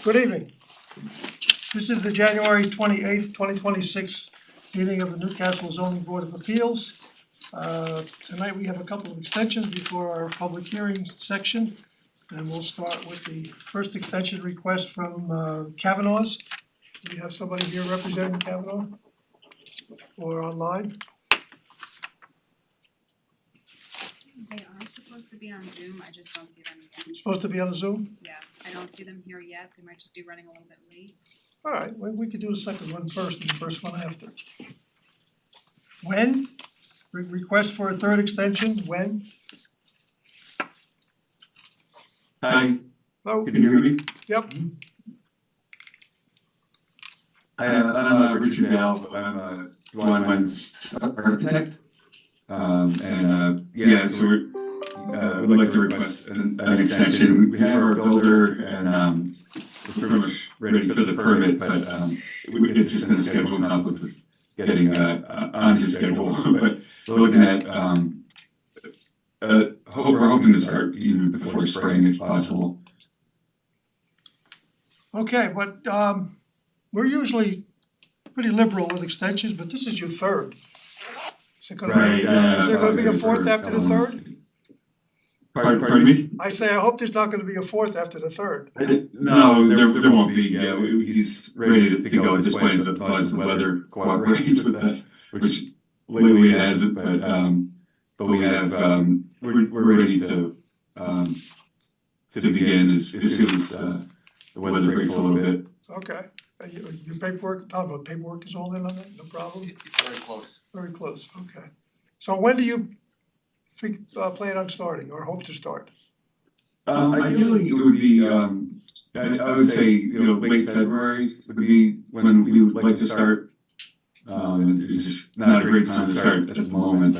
Good evening. This is the January 28th, 2026 meeting of the Newcastle Zoning Board of Appeals. Tonight we have a couple of extensions before our public hearing section. And we'll start with the first extension request from Kavanaugh's. Do we have somebody here representing Kavanaugh or online? They are supposed to be on Zoom, I just don't see them yet. Supposed to be on Zoom? Yeah, I don't see them here yet, they might just be running a little bit late. All right, well, we could do the second one first and the first one after. When? Request for a third extension, when? Hi, Oh, can you hear me? yep, I'm Richard Bell, I'm a One's architect. Yeah, so we'd like to request an extension. We have our builder and we're pretty much ready for the permit, but it's just in a schedule conflict with getting on his schedule. But we're looking at we're hoping to start even before spring if possible. okay, but we're usually pretty liberal with extensions, but this is your third. Is it gonna be, is there gonna be a fourth after the third? Pardon me? I say, I hope there's not gonna be a fourth after the third. No, there won't be. Yeah, he's ready to go at this point as long as the weather cooperates with us, which lately it hasn't. But we have we're ready to begin as soon as the weather breaks a little bit. Okay, your paperwork, talking about paperwork is all in on that, no problem? It's very close. Very close, okay. So when do you plan on starting or hope to start? Ideally, it would be I would say late February would be when we would like to start. And it's just not a great time to start at the moment,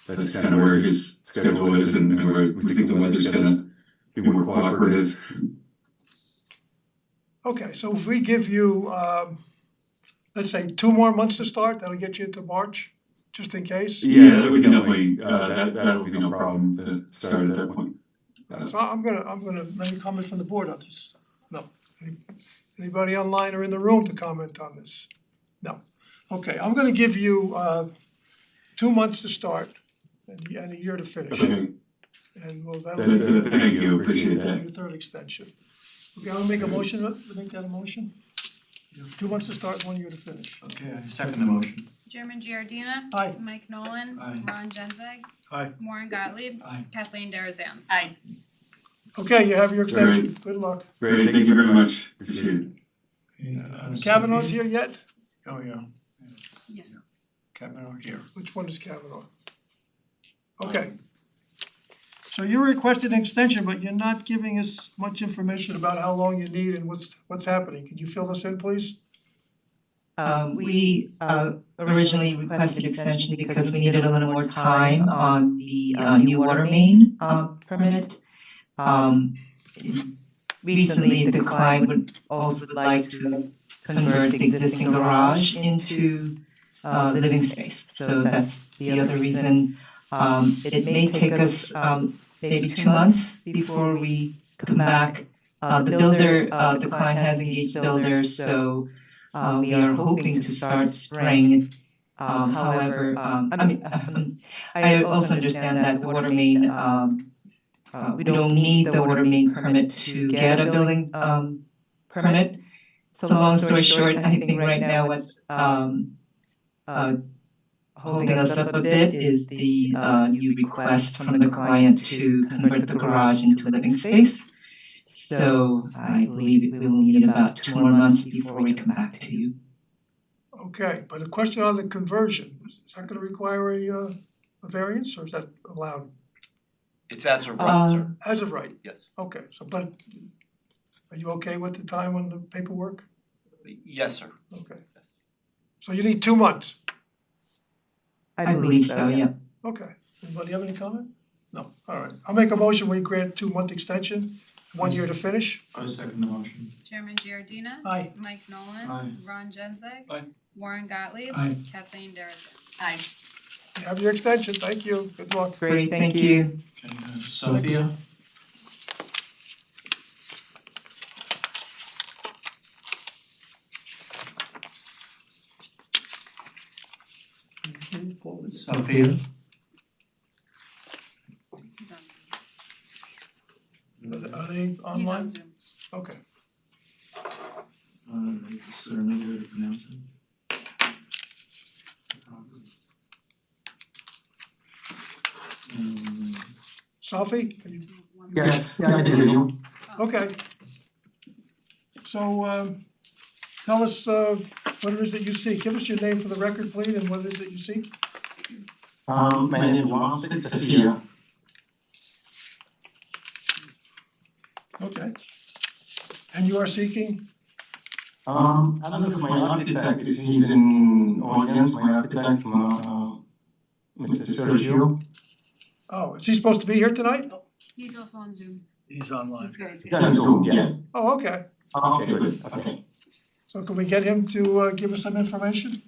but that's kind of where his schedule is, and where we think the weather's gonna be more cooperative. Okay, so if we give you, let's say 2 more months to start, that'll get you into March, just in case? Yeah, we can definitely that'll be no problem to start at that point. So I'm gonna, let me comment from the board on this. No. Anybody online or in the room to comment on this? No. Okay, I'm gonna give you 2 months to start and a year to finish. Okay, And well, that'll be thank you, appreciate that. your third extension. Okay, I'll make a motion, make that a motion? 2 months to start, 1 year to finish. Okay, I second the motion. Chairman Giardina. Aye. Mike Nolan. Aye. Ron Genzeg. Aye. Warren Gottlieb. Aye. Kathleen Darazan. Aye. Okay, you have your extension, good luck. Great, thank you very much, appreciate it. Kavanaugh's here yet? Oh, yeah, Yes. Kavanaugh here. Which one is Kavanaugh? Okay. So you requested an extension, but you're not giving us much information about how long you need and what's happening. Can you fill this in, please? We originally requested extension because we needed a little more time on the new water main permit. Recently, the client would also like to convert the existing garage into living space. So that's the other reason. It may take us maybe 2 months before we come back. The client has engaged builders, so we are hoping to start spring. However, I also understand that the water main, we don't need the water main permit to get a building permit. So long story short, I think right now what's holding us up a bit is the new request from the client to convert the garage into a living space. So I believe we will need about 2 more months before we come back to you. Okay, but a question on the conversion, is that gonna require a variance or is that allowed? It's as of right, sir. As of right, Yes. okay, so but are you okay with the time on the paperwork? Yes, sir. Okay. So you need 2 months? I believe so, yeah. Okay, anybody have any comment? No, all right, I'll make a motion, we grant 2-month extension, 1 year to finish. I second the motion. Chairman Giardina. Aye. Mike Nolan. Aye. Ron Genzeg. Aye. Warren Gottlieb. Aye. Kathleen Darazan. Aye. You have your extension, thank you, good luck. Great, thank you. Okay, Sophia? Sophia? He's on, Are they he's on online? Zoom. Okay. Is there another way to pronounce it? Sophie, can you, One Yes, yeah, I hear you. okay. So, tell us, what it is that you seek. Give us your name for the record, please, and what it is that you seek. My name is Mohammed Safia. Okay. And you are seeking? I don't know if my architect is he's in audience, my architect, Mr. Sergio. Oh, is he supposed to be here tonight? He's also on Zoom. He's online. He's on Zoom, yes. Oh, okay. Okay, good, okay. So can we get him to, give us some information?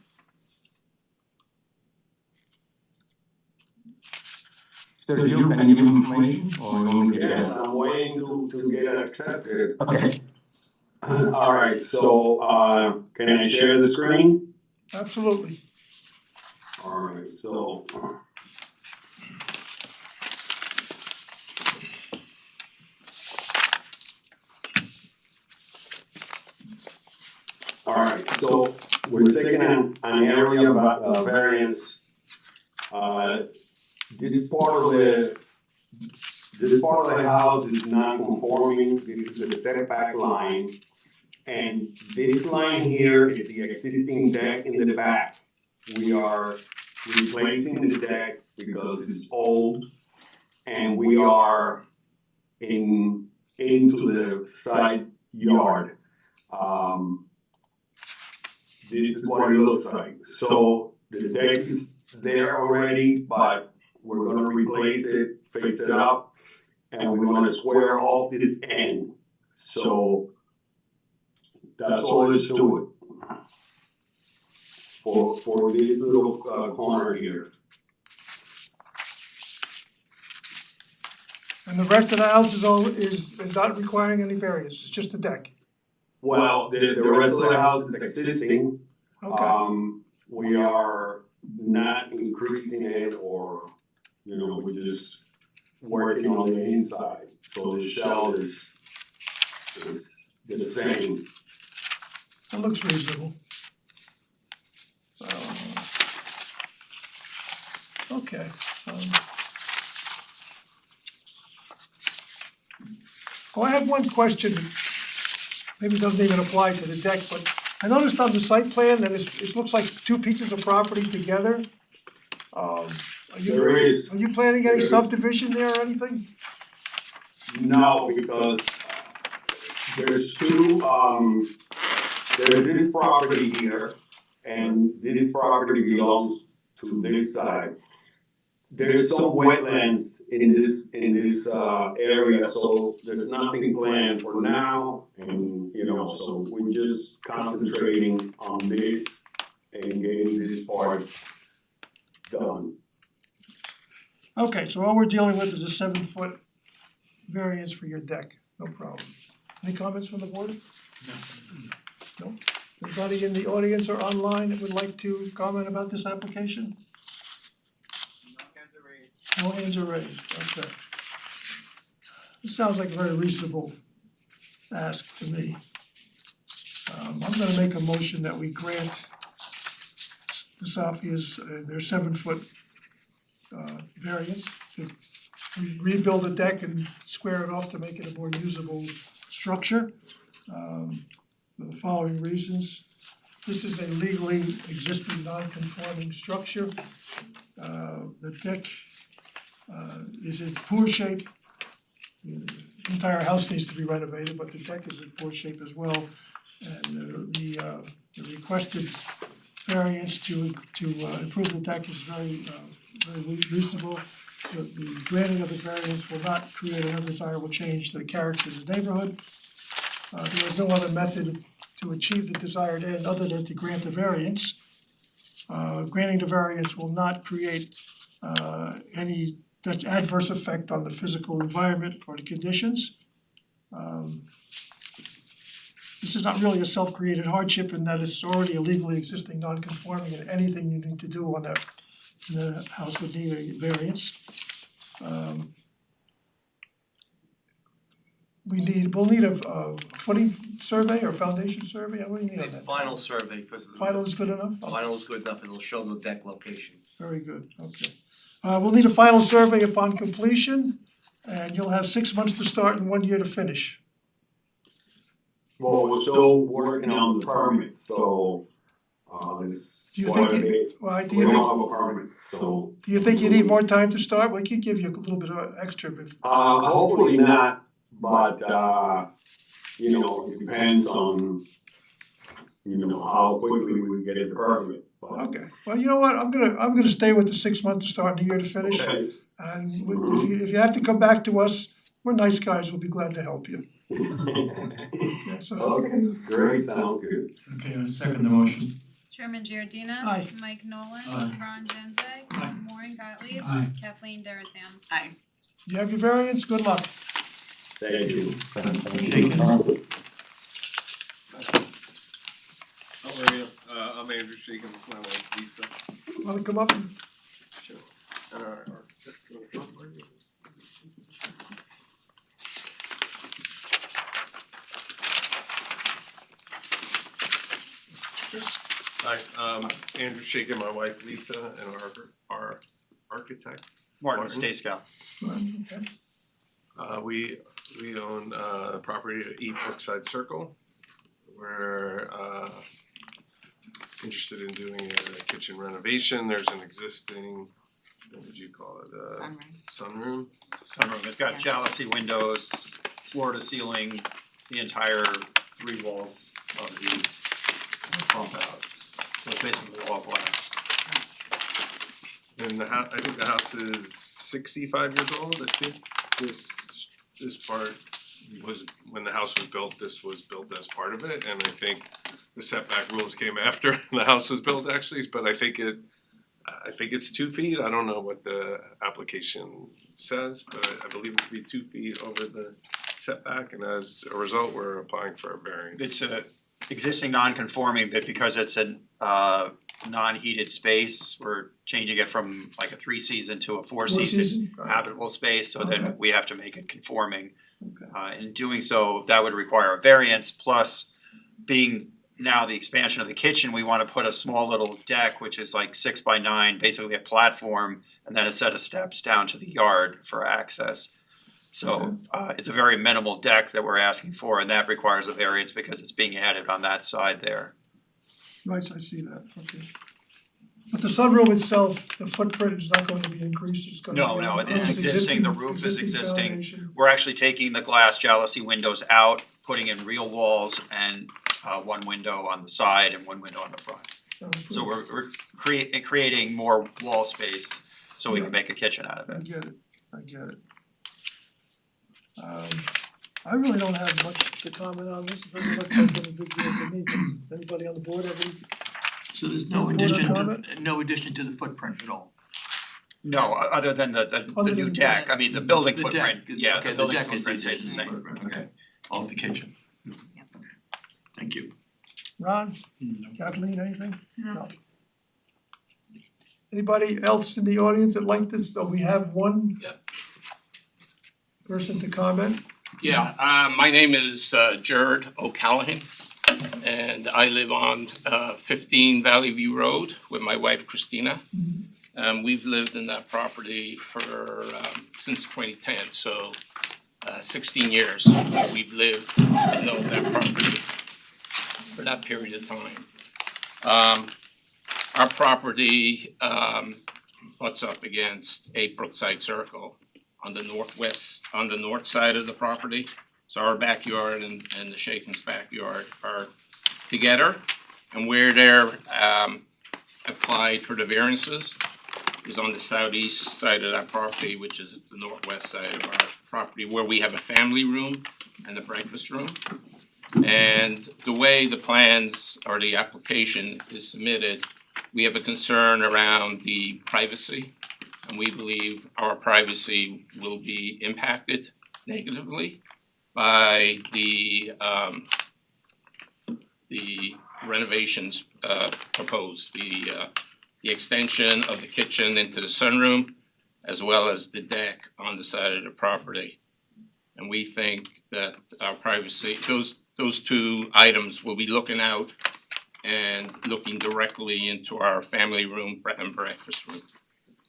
Sergio, can you give information or you want me to Yes, guess? I'm waiting to get accepted. Okay, All right, so, can I share the screen? Absolutely. All right, so. All right, so we're taking an area of variance. This part of the house is non-conforming, this is the setback line. And this line here is the existing deck in the back. We are replacing the deck because it's old. And we are into the side yard. This is what it looks like. So the deck is there already, but we're gonna replace it, fix it up, and we're gonna square off this end. So that's all there is to it. For this little corner here. And the rest of the house is not requiring any variance, it's just the deck. Well, the rest of the house is existing. Okay, We are not increasing it or, we're just working on the inside. So the shell is the same. it looks reasonable. Okay. Oh, I have one question, maybe it doesn't even apply to the deck, but I noticed on the site plan that it looks like two pieces of property together. Are There is. you planning any subdivision there or anything? No, because there's there's this property here, and this property belongs to this side. There's some wetlands in this area, so there's nothing planned for now, and, so we're just concentrating on this and getting this part done. Okay, so all we're dealing with is a 7-foot variance for your deck, no problem. Any comments from the board? No. Anybody in the audience or online that would like to comment about this application? No hands are raised, okay. This sounds like a very reasonable ask to me. I'm gonna make a motion that we grant the Safias their 7-foot variance to rebuild the deck and square it off to make it a more usable structure. For the following reasons. This is a legally existing non-conforming structure. The deck is in poor shape. The entire house needs to be renovated, but the deck is in poor shape as well. And the requested variance to improve the deck is very reasonable. The granting of the variance will not create an undesirable change to the character of the neighborhood. There is no other method to achieve the desired end other than to grant the variance. Granting the variance will not create any adverse effect on the physical environment or the conditions. This is not really a self-created hardship in that it's already a legally existing non-conforming, and anything you need to do on that the house would need a variance. We'll need a footing survey or foundation survey, what do you need on The that? final survey, because the Final is good enough? Okay. final is good enough, it'll show the deck location. Very good, okay. We'll need a final survey upon completion, and you'll have 6 months to start and 1 year to finish. Well, we're still working on the permit, so, this. Do you think do We you don't think, have a permit, so, do you think you need more time to start? We could give you a little bit of extra, but hopefully not, but, you know, it depends on, you know, how quickly we get the permit. But- okay. Well, you know what, I'm gonna stay with the 6 months to start and a year to finish. Okay. And if you have to come back to us, we're nice guys, we'll be glad to help you. Yeah, so, Okay, great, sounds good. Okay, I second the motion. Chairman Giordina. Aye. Mike Nolan. Aye. Ron Genzeg. Aye. Maureen Gottlieb. Aye. Kathleen Darazan. Aye. you have your variance, good luck. Thank you. Shaken. How are you? I'm Andrew Shaken, this is my wife Lisa. Wanna come up and And our architect. Hi, Andrew Shaken, my wife Lisa, and our architect. Martin Martin. Stacegow. okay. We own property at East Brookside Circle. We're interested in doing a kitchen renovation. There's an existing, what would you call it, sunroom? Sunroom, it's got jalousie windows, floor to ceiling, the entire 3 walls of the pump out. So it's basically all glass. And I think the house is 65 years old. I think this part was, when the house was built, this was built as part of it, and I think the setback rules came after the house was built actually, but I think it's 2 feet. I don't know what the application says, but I believe it to be 2 feet over the setback, and as a result, we're applying for a variance. It's a existing non-conforming, but because it's a non-heated space, we're changing it from like a 3-season to a 4-season habitable space, so then Okay. we have to make it conforming. Okay. In doing so, that would require a variance, plus being now the expansion of the kitchen, we wanna put a small little deck, which is like 6 by 9, basically a platform, and then a set of steps down to the yard for access. So it's a very minimal deck that we're asking for, and that requires a variance because it's being added on that side there. Right, I see that, okay. But the sunroom itself, the footprint is not going to be increased, it's gonna be. No, it's existing, the roof is existing. Foundation. We're actually taking the glass jalousie windows out, putting in real walls and 1 window on the side and 1 window on the front. So we're creating more wall space so we can make a kitchen out of I it. get it. I really don't have much to comment on this, it doesn't look like any big deal to me. Anybody on the board have any? So there's no Any board addition comment? to, no addition to the footprint at all? No, other than the Other new than deck, I mean, the building The deck, footprint, yeah, okay, the building deck is the footprint stays the existing same. footprint, okay, of the kitchen. Okay. Thank you. Ron, Kathleen, anything? No. Anybody else in the audience that like this, so we have one person to comment? Yeah, my name is Jared O'Callahan, and I live on 15 Valley View Road with my wife Christina. We've lived in that property for since 2010, so 16 years we've lived and owned that property for that period of time. Our property butts up against 8 Brookside Circle on the north side of the property. So our backyard and the Shaken's backyard are together. And where they're applied for the variances is on the southeast side of that property, which is the northwest side of our property, where we have a family room and a breakfast room. And the way the plans or the application is submitted, we have a concern around the privacy. And we believe our privacy will be impacted negatively by the renovations proposed, the the extension of the kitchen into the sunroom, as well as the deck on the side of the property. And we think that our privacy, those two items will be looking out and looking directly into our family room and breakfast room.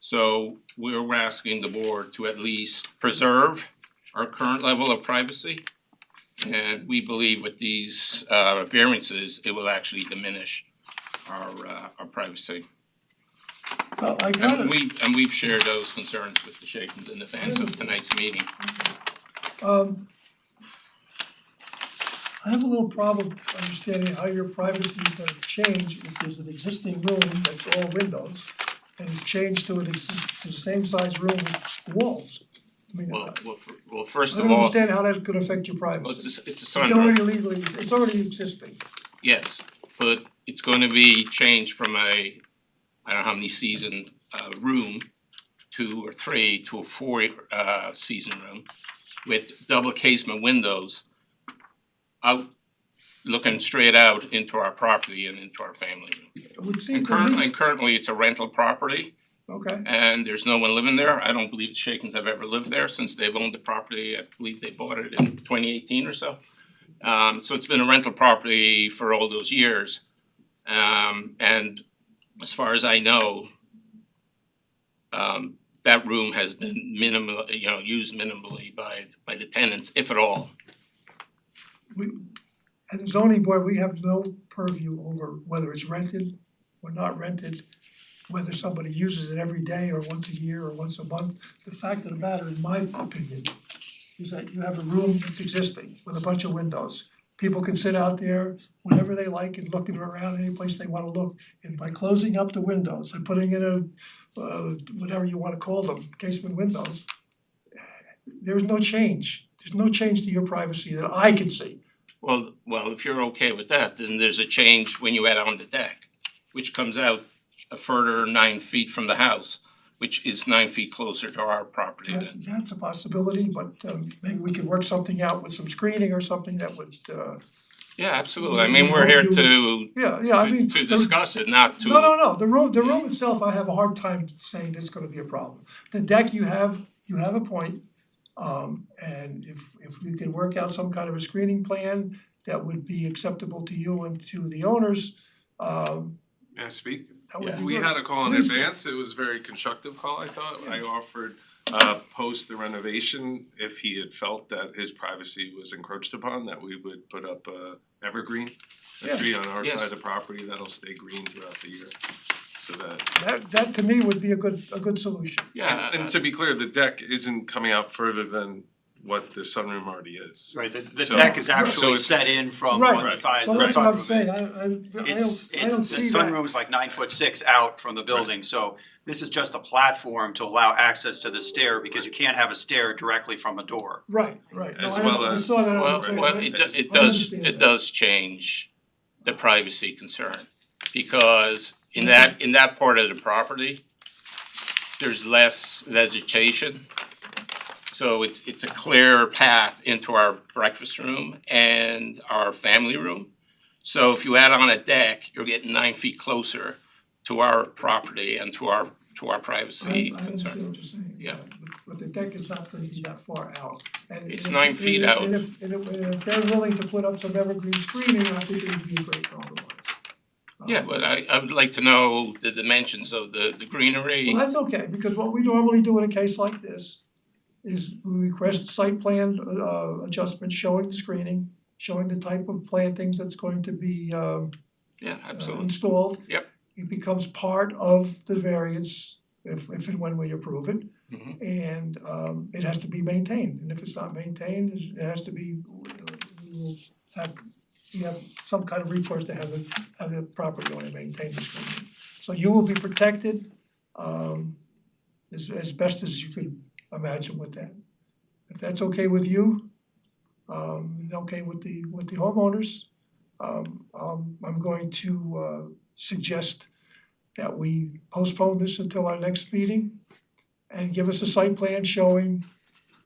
So we're asking the board to at least preserve our current level of privacy. And we believe with these variances, it will actually diminish our privacy. Well, I got it. And we've shared those concerns with the Shakens in advance of tonight's meeting. I have a little problem understanding how your privacy is gonna change if there's an existing room that's all windows and it's changed to to the same size room with walls. I mean, Well, first I of don't all, understand how that could affect your well, privacy. it's a It's sunroom, already legally, it's already existing. yes, but it's gonna be changed from a, I don't know how many season room, 2 or 3 to a 4 season room with double casement windows out, looking straight out into our property and into our family room. It would seem And to me, currently it's a rental property okay, and there's no one living there. I don't believe the Shakens have ever lived there since they've owned the property. I believe they bought it in 2018 or so. So it's been a rental property for all those years. And as far as I know, that room has been used minimally by the tenants, if at all. we, as a zoning board, we have no purview over whether it's rented or not rented, whether somebody uses it every day or once a year or once a month. The fact of the matter, in my opinion, is that you have a room that's existing with a bunch of windows. People can sit out there whenever they like and looking around any place they wanna look. And by closing up the windows and putting in whatever you wanna call them, casement windows, there's no change. There's no change to your privacy that I can see. Well, if you're okay with that, then there's a change when you add on the deck, which comes out a further 9 feet from the house, which is 9 feet closer to our property then. That's a possibility, but maybe we could work something out with some screening or something that would Yeah, absolutely. I mean, we're here to I mean. to discuss it, not to. No, the room itself, I have a hard time saying there's gonna be a problem. The deck you have a point. And if we could work out some kind of a screening plan that would be acceptable to you and to the owners, Yeah, speak. that would be We good. had a call in Please do. advance, it was a very constructive call, I thought. I offered post the renovation, if he had felt that his privacy was encroached upon, that we would put up a evergreen, a Yeah. tree on our Yes. side of the property that'll stay green throughout the year. So That to me would be a good solution. Yeah, and to be clear, the deck isn't coming out further than what the sunroom already is. Right, the So- deck is so actually it's- set in from Right. what the size Well, of the that's what I'm sunroom saying, is. I don't see The that. sunroom's like 9'6" out from the building, so this is just a platform to allow access to the stair, because you can't have a stair directly from a door. Right. No, As I well I as- saw that on well, the plan. well, I it does understand it that. does change the privacy concern, because in that part of the property, there's less vegetation. So it's a clear path into our breakfast room and our family room. So if you add on a deck, you're getting 9 feet closer to our property and to our privacy I understand concerns. what you're saying. Yeah. But the deck is not gonna be that far out. And It's if- 9 feet out. And if they're willing to put up some evergreen screening, I think it would be a great compromise. Yeah, but I would like to know the dimensions of the greenery. Well, that's okay, because what we normally do in a case like this is we request site plan adjustments showing the screening, showing the type of plantings that's going to be Yeah, absolutely. installed. Yep. It becomes part of the variance if and when we approve it. Mhm. And it has to be maintained, and if it's not maintained, it has to be, we will have some kind of recourse to have the property owner maintain the screening. So you will be protected as best as you could imagine with that. If that's okay with you, and okay with the homeowners, I'm going to suggest that we postpone this until our next meeting and give us a site plan showing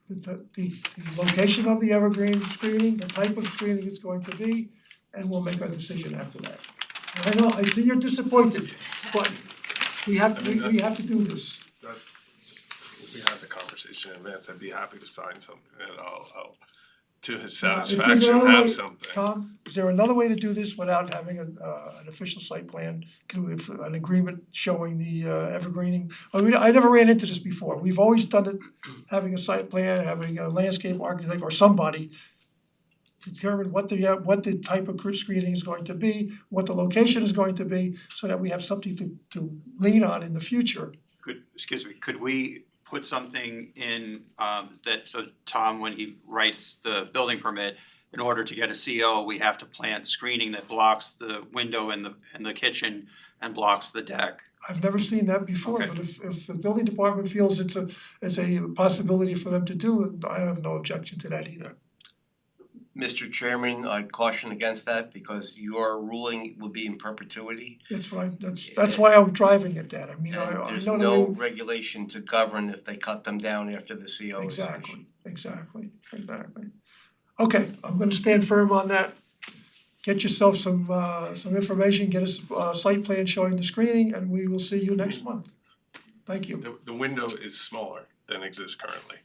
the location of the evergreen screening, the type of screening it's going to be, and we'll make our decision after that. I know, I see you're disappointed, but we have to do this. That's, if we had the conversation in advance, I'd be happy to sign something and I'll, to his satisfaction, another way- have something. Tom, is there another way to do this without having an official site plan? Can we, have an agreement showing the evergreening? I mean, I never ran into this before. We've always done it, having a site plan, having a landscape architect or somebody determine what the type of screening is going to be, what the location is going to be, so that we have something to lean on in the future. Could we put something in that, so Tom, when he writes the building permit, in order to get a CO, we have to plant screening that blocks the window in the kitchen and blocks the deck? I've never seen that before, Okay. but if the building department feels it's a possibility for them to do, I have no objection to that either. Mr. Chairman, I caution against that because your ruling will be in perpetuity. That's why I'm driving at that. I mean, And I there's know no that regulation to govern if they cut them down after the CO is issued. Exactly. Okay, I'm gonna stand firm on that. Get yourself some information, get us a site plan showing the screening, and we will see you next month. Thank you. The window is smaller than exists currently.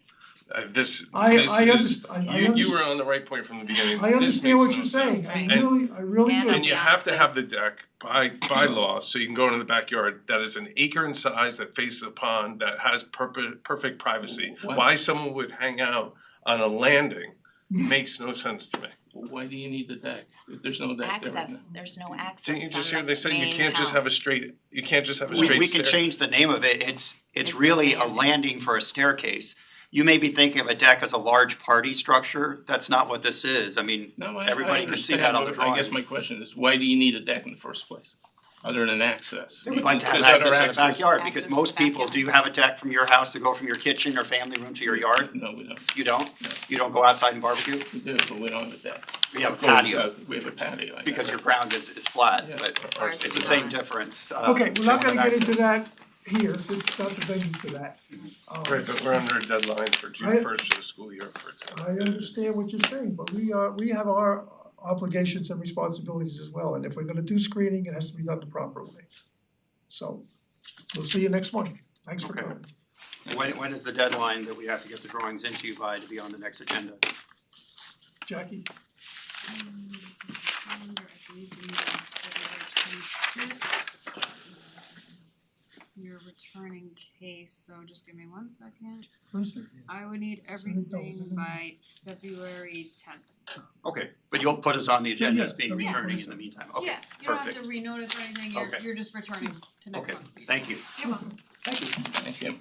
This I is, understand. you were on the right point from the beginning. I This understand makes what no you're sense. saying. Right. I really do. And you have to have the deck by law, so you can go into the backyard, that is an acre in size, that faces a pond, that has perfect privacy. Why someone would hang out on a landing makes no sense to me. Why do you need the deck? If there's no deck there right Access, now. there's no access Didn't you from just hear the they said you main can't just have a house. straight, you can't just have a We straight can stair? change the name of it, it's It's really a a landing for a staircase. You may be thinking of a deck as a large party structure, that's not what this is, I mean, No, everybody can see that on the understand, but I guess drawings. my question is, why do you need a deck in the first place, other than access? We'd like to have Because access other to the backyard, because Access to most the people, do you have a deck from your house to go from your kitchen or family room to your yard? No, we don't, You don't? You don't go outside and barbecue? we do, but we don't have a deck. We have a Of course, patio, we have a patio, I know. because your ground is flat, Yeah, but ours it's the is same not. difference. Okay, we're not to gonna have get into access. that here, it's not the venue for that. Right, but we're under a deadline for I- June first for the school year for it. I understand what you're saying, but we have our obligations and responsibilities as well, and if we're gonna do screening, it has to be done the proper way. So, we'll see you next month. Thanks for Okay. coming. When is the deadline that we have to get the drawings into you by to be on the next agenda? Jackie? Your returning case, so just give me 1 second. Wednesday? I would need everything by February 10th. Okay, but you'll put us on the agenda as being Yeah. returning in the meantime, okay, Yeah, you don't have perfect. to renotice or anything, Okay. you're just returning to next Okay, month's meeting. thank you. You're welcome. Thank you.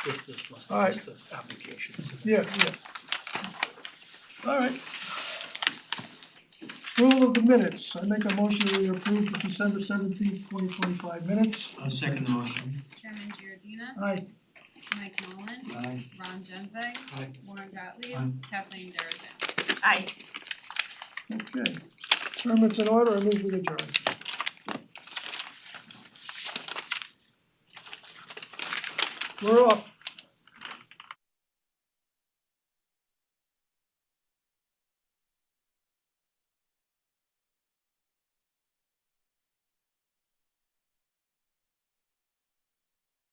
This must be All right. just the applications. Yeah. All right. Approval of the minutes, I make a motion that we approve the December 17th, 2025 minutes. I'll second the motion. Chairman Giordina. Aye. Mike Nolan. Aye. Ron Genzeg. Aye. Warren Gottlieb. Aye. Kathleen Darazan. Aye. Okay. Permits in order, I move we adjourn. We're off.